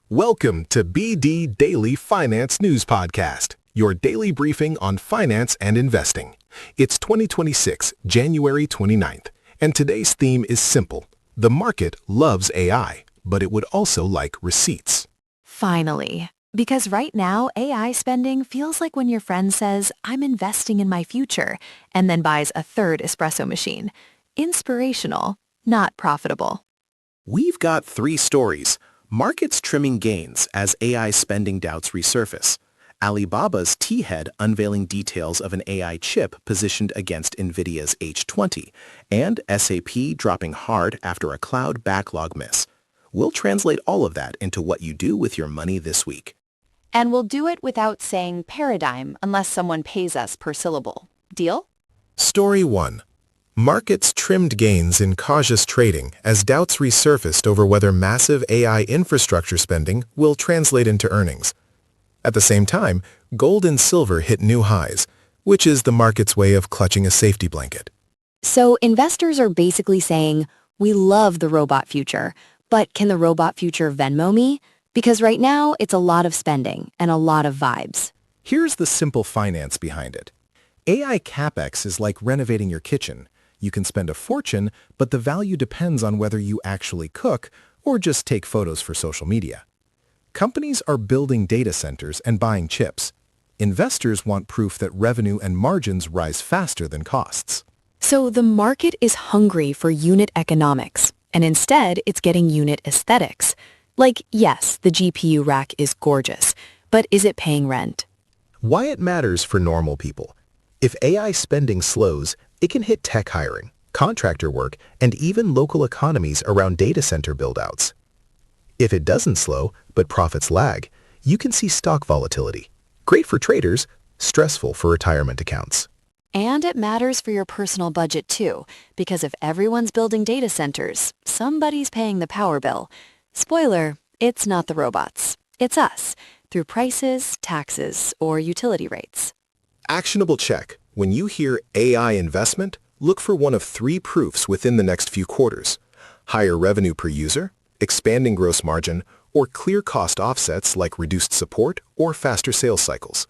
Welcome to BD Daily Finance News Podcast, your daily briefing on finance and investing. It's 2026, January 29th, and today's theme is simple. The market loves AI, but it would also like receipts. Finally. Because right now, AI spending feels like when your friend says, "I'm investing in my future," and then buys a third espresso machine. Inspirational, not profitable. We've got three stories. Markets trimming gains as AI spending doubts resurface. Alibaba's T-Head unveiling details of an AI chip positioned against Nvidia's H20, and SAP dropping hard after a cloud backlog miss. We'll translate all of that into what you do with your money this week. And we'll do it without saying paradigm unless someone pays us per syllable. Deal? Story 1. Markets trimmed gains in cautious trading as doubts resurfaced over whether massive AI infrastructure spending will translate into earnings. At the same time, gold and silver hit new highs, which is the market's way of clutching a safety blanket. So investors are basically saying, we love the robot future, but can the robot future Venmo me? Because right now, it's a lot of spending and a lot of vibes. Here's the simple finance behind it. AI capex is like renovating your kitchen. You can spend a fortune, but the value depends on whether you actually cook or just take photos for social media. Companies are building data centers and buying chips. Investors want proof that revenue and margins rise faster than costs. So the market is hungry for unit economics, and instead it's getting unit aesthetics. Like, yes, the GPU rack is gorgeous, but is it paying rent? Why it matters for normal people. If AI spending slows, it can hit tech hiring, contractor work, and even local economies around data center build-outs. If it doesn't slow, but profits lag, you can see stock volatility. Great for traders, stressful for retirement accounts. And it matters for your personal budget too, because if everyone's building data centers, somebody's paying the power bill. Spoiler, it's not the robots. It's us, through prices, taxes, or utility rates. Actionable check. When you hear AI investment, look for one of three proofs within the next few quarters. Higher revenue per user, expanding gross margin, or clear cost offsets like reduced support or faster sales cycles.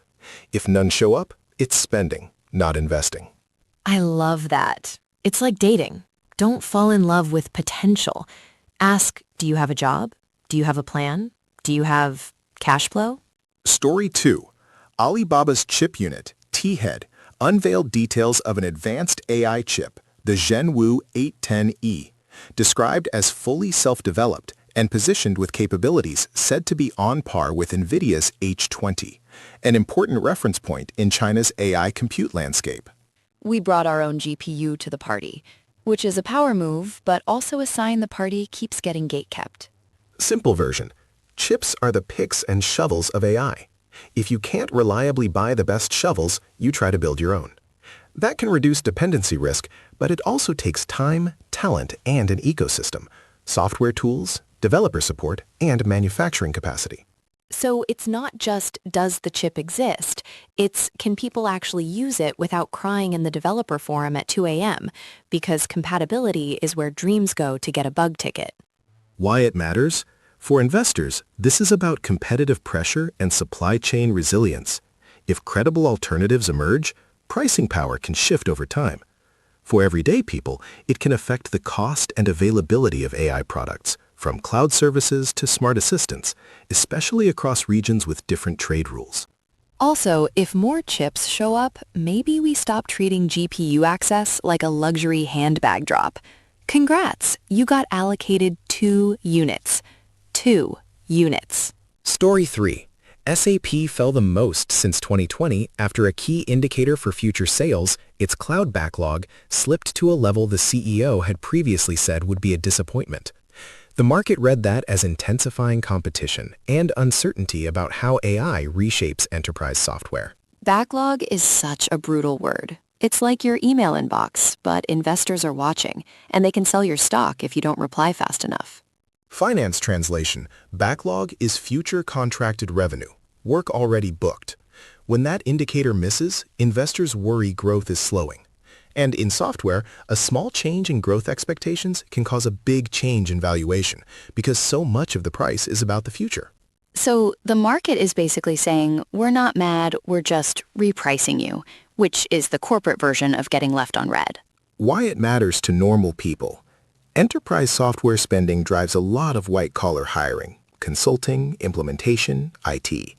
If none show up, it's spending, not investing. I love that. It's like dating. Don't fall in love with potential. Ask, do you have a job? Do you have a plan? Do you have cash flow? Story 2. Alibaba's chip unit, T-Head, unveiled details of an advanced AI chip, the Zhenwu 810E, described as fully self-developed and positioned with capabilities said to be on par with Nvidia's H20, an important reference point in China's AI compute landscape. We brought our own GPU to the party, which is a power move, but also a sign the party keeps getting gatekept. Simple version. Chips are the picks and shovels of AI. If you can't reliably buy the best shovels, you try to build your own. That can reduce dependency risk, but it also takes time, talent, and an ecosystem, software tools, developer support, and manufacturing capacity. So it's not just, does the chip exist? It's, can people actually use it without crying in the developer forum at 2 a.m.? Because compatibility is where dreams go to get a bug ticket. Why it matters? For investors, this is about competitive pressure and supply chain resilience. If credible alternatives emerge, pricing power can shift over time. For everyday people, it can affect the cost and availability of AI products, from cloud services to smart assistants, especially across regions with different trade rules. Also, if more chips show up, maybe we stop treating GPU access like a luxury handbag drop. Congrats, you got allocated 2 units. 2 units. Story 3. SAP fell the most since 2020 after a key indicator for future sales, its cloud backlog, slipped to a level the CEO had previously said would be a disappointment. The market read that as intensifying competition and uncertainty about how AI reshapes enterprise software. Backlog is such a brutal word. It's like your email inbox, but investors are watching, and they can sell your stock if you don't reply fast enough. Finance translation, backlog is future contracted revenue, work already booked. When that indicator misses, investors worry growth is slowing. And in software, a small change in growth expectations can cause a big change in valuation because so much of the price is about the future. So the market is basically saying, we're not mad, we're just repricing you, which is the corporate version of getting left on red. Why it matters to normal people. Enterprise software spending drives a lot of white-collar hiring, consulting, implementation, IT.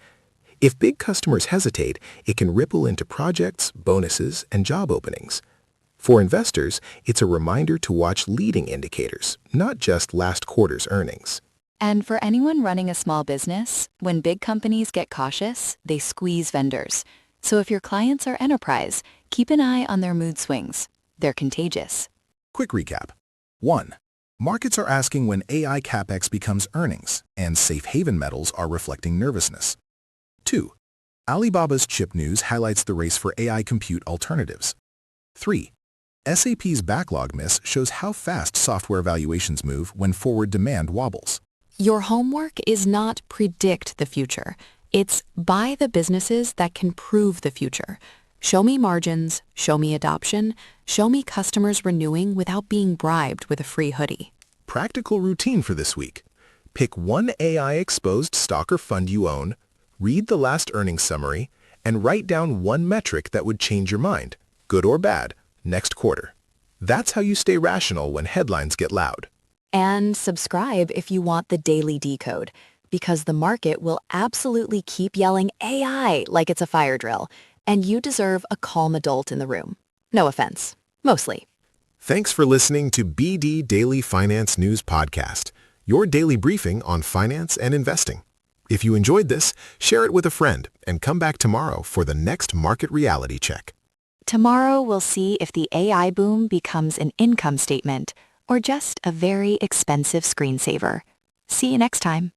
If big customers hesitate, it can ripple into projects, bonuses, and job openings. For investors, it's a reminder to watch leading indicators, not just last quarter's earnings. And for anyone running a small business, when big companies get cautious, they squeeze vendors. So if your clients are enterprise, keep an eye on their mood swings. They're contagious. Quick recap. 1. Markets are asking when AI capex becomes earnings, and safe haven metals are reflecting nervousness. 2. Alibaba's chip news highlights the race for AI compute alternatives. 3. SAP's backlog miss shows how fast software valuations move when forward demand wobbles. Your homework is not predict the future. It's buy the businesses that can prove the future. Show me margins, show me adoption, show me customers renewing without being bribed with a free hoodie. Practical routine for this week. Pick one AI-exposed stock or fund you own, read the last earnings summary, and write down one metric that would change your mind, good or bad, next quarter. That's how you stay rational when headlines get loud. And subscribe if you want the daily decode, because the market will absolutely keep yelling AI like it's a fire drill, and you deserve a calm adult in the room. No offense. Mostly. Thanks for listening to BD Daily Finance News Podcast, your daily briefing on finance and investing. If you enjoyed this, share it with a friend and come back tomorrow for the next market reality check. Tomorrow we'll see if the AI boom becomes an income statement or just a very expensive screensaver. See you next time.